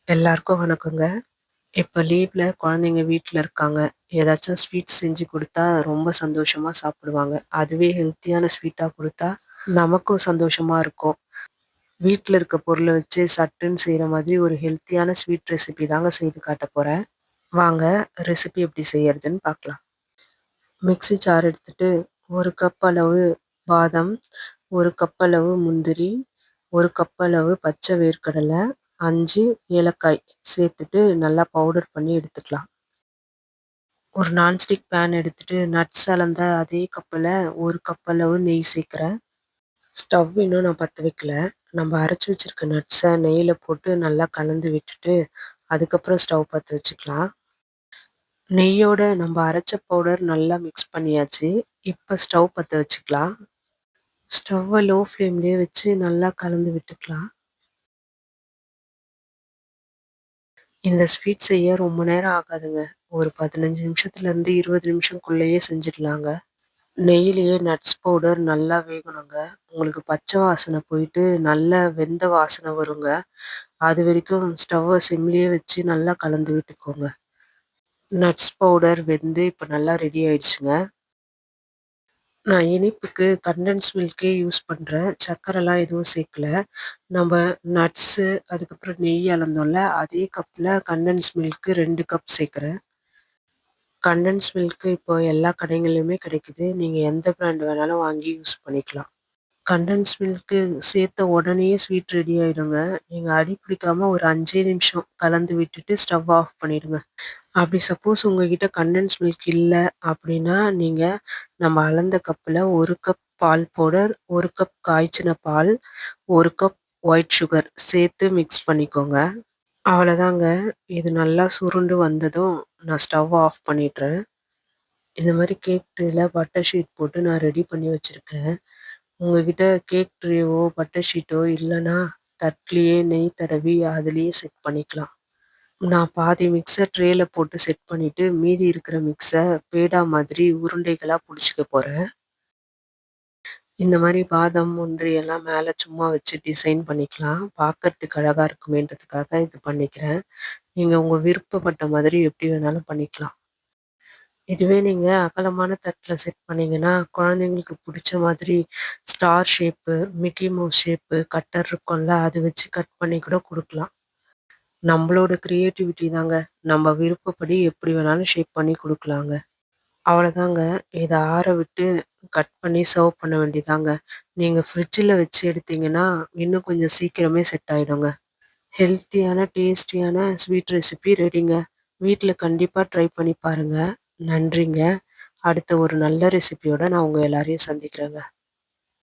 எல்லாருக்கும் வணக்கங்க. இப்ப லீவ்ல குழந்தைங்க வீட்ல இருக்காங்க. ஏதாச்சும் ஸ்வீட் செஞ்சு குடுத்தா ரொம்ப சந்தோஷமா சாப்பிடுவாங்க. அதுவே ஹெல்த்தியான ஸ்வீட்டா குடுத்தா நமக்கும் சந்தோஷமா இருக்கும். வீட்ல இருக்க பொருள வச்சு சட்டுன்னு செய்ற மாதிரி ஒரு ஹெல்த்தியான ஸ்வீட் ரெசிபி தாங்க செய்து காட்டப் போறேன். வாங்க ரெசிபி எப்படி செய்யறதுன்னு பார்க்கலாம். மிக்ஸி ஜார் எடுத்துட்டு 1 கப் அளவு பாதாம், 1 கப் அளவு முந்திரி, 1 கப் அளவு பச்சை வேர்க்கடலை, 5 ஏலக்காய் சேர்த்துட்டு நல்லா பவுடர் பண்ணி எடுத்துக்கலாம். ஒரு நான்ஸ்டிக் பேன் எடுத்துட்டு நட்ஸ் அளந்த அதே கப்பில் 1 கப் அளவு நெய் சேர்க்குறேன். ஸ்டவ் இன்னும் நான் பற்ற வைக்கல. நம்ம அரைச்சி வச்சிருக்க நட்ஸை நெய்யில் போட்டு நல்லா கலந்து விட்டுட்டு அதுக்கப்புறம் ஸ்டவ் பற்ற வச்சுக்கலாம். நெய்யோட நம்ம அரைச்ச பவுடர் நல்லா மிக்ஸ் பண்ணியாச்சு. இப்போ ஸ்டவ் பற்ற வச்சுக்கலாம். ஸ்டவ்வை லோ ஃப்ளேம்லேயே வச்சு நல்லா கலந்து விட்டுக்கலாம். இந்த ஸ்வீட் செய்ய ரொம்ப நேரம் ஆகாதுங்க. ஒரு 15 நிமிஷத்துலேருந்து 20 நிமிஷம்குள்ளேயே செஞ்சிடலாங்க. நெய்யிலேயே நட்ஸ் பவுடர் நல்லா வேகணுங்க. உங்களுக்கு பச்சை வாசனை போயிட்டு நல்ல வெந்த வாசனை வருங்க. அது வரைக்கும் ஸ்டவ்வை சிம்லேயே வச்சு நல்லா கலந்து விட்டுக்கோங்க. நட்ஸ் பவுடர் வெந்து இப்போ நல்லா ரெடி ஆயிடுச்சுங்க. நான் இனிப்புக்கு கண்டென்ஸ் மில்கே யூஸ் பண்ணுறேன். சர்க்கரைலாம் எதுவும் சேர்க்கல. நம்ம நட்ஸு அதுக்கப்புறம் நெய் அளந்தோம்ல, அதே கப்பில் கண்டென்ஸ் மில்க்கு 2 கப் சேர்க்குறேன். கண்டென்ஸ் மில்க்கு இப்போ எல்லா கடைகள்லையுமே கிடைக்குது. நீங்கள் எந்த பிராண்ட் வேணாலும் வாங்கி யூஸ் பண்ணிக்கலாம். கண்டென்ஸ் மில்க்கு சேர்த்த உடனேயே ஸ்வீட் ரெடி ஆயிடுங்க. நீங்க அடி பிடிக்காம ஒரு 5 நிமிஷம் கலந்து விட்டுட்டு ஸ்டவ் ஆஃப் பண்ணிடுங்க. அப்படி சப்போஸ் உங்ககிட்ட கண்டென்ஸ் மில்க் இல்ல அப்படின்னா, நீங்க நம்ம அளந்த கப்ல 1 கப் பால் பவுடர், 1 கப் காய்ச்சின பால், 1 கப் ஒயிட் சுகர் சேர்த்து மிக்ஸ் பண்ணிக்கோங்க. அவ்வளோதாங்க. இது நல்லா சுருண்டு வந்ததும் நான் ஸ்டவ் ஆஃப் பண்ணிடுறேன். இந்த மாரி கேக் ட்ரேல பட்டர் ஷீட் போட்டு நான் ரெடி பண்ணி வச்சிருக்கேன். உங்ககிட்ட கேக் ட்ரேவோ, பட்டர் ஷீட்டோ இல்லன்னா, தட்டுலயே நெய் தடவி அதிலேயே செட் பண்ணிக்கலாம். நான் பாதி மிக்ஸ ட்ரேல போட்டு செட் பண்ணிட்டு, மீதி இருக்கிற மிக்ஸ பேடா மாதிரி உருண்டைகளா புடிச்சுக்க போறேன். இந்த மாரி பாதாம், முந்திரி எல்லாம் மேல சும்மா வச்சு டிசைன் பண்ணிக்கலாம். பார்க்கறதுக்கு அழகா இருக்குமேன்றதுக்காக இது பண்ணிக்கிறேன். நீங்க உங்க விருப்பப்பட்ட மாதிரி எப்படி வேணாலும் பண்ணிக்கலாம். இதுவே நீங்க அகலமான தட்டுல செட் பண்ணீங்கன்னா, குழந்தைங்களுக்கு புடிச்ச மாதிரி star shape, Mickey mouse shape, cutter இருக்கும்ல, அது வச்சு கட் பண்ணி கூட குடுக்கலாம். நம்பளோட கிரியேட்டிவிட்டி தாங்க. நம்ம விருப்பப்படி எப்படி வேணாலும் ஷேப் பண்ணி குடுக்கலாங்க. அவ்வளோதாங்க. இத ஆற விட்டு கட் பண்ணி சர்வ் பண்ண வேண்டியதாங்க. நீங்க ஃப்ரிட்ஜில வச்சு எடுத்தீங்கன்னா, இன்னும் கொஞ்சம் சீக்கிரமே செட் ஆயிடுங்க. ஹெல்த்தியான, டேஸ்டியான ஸ்வீட் ரெசிபி ரெடிங்க. வீட்ல கண்டிப்பா ட்ரை பண்ணி பாருங்க. நன்றிங்க. அடுத்த ஒரு நல்ல ரெசிபியோட நான் உங்க எல்லாரையும் சந்திக்கிறேங்க.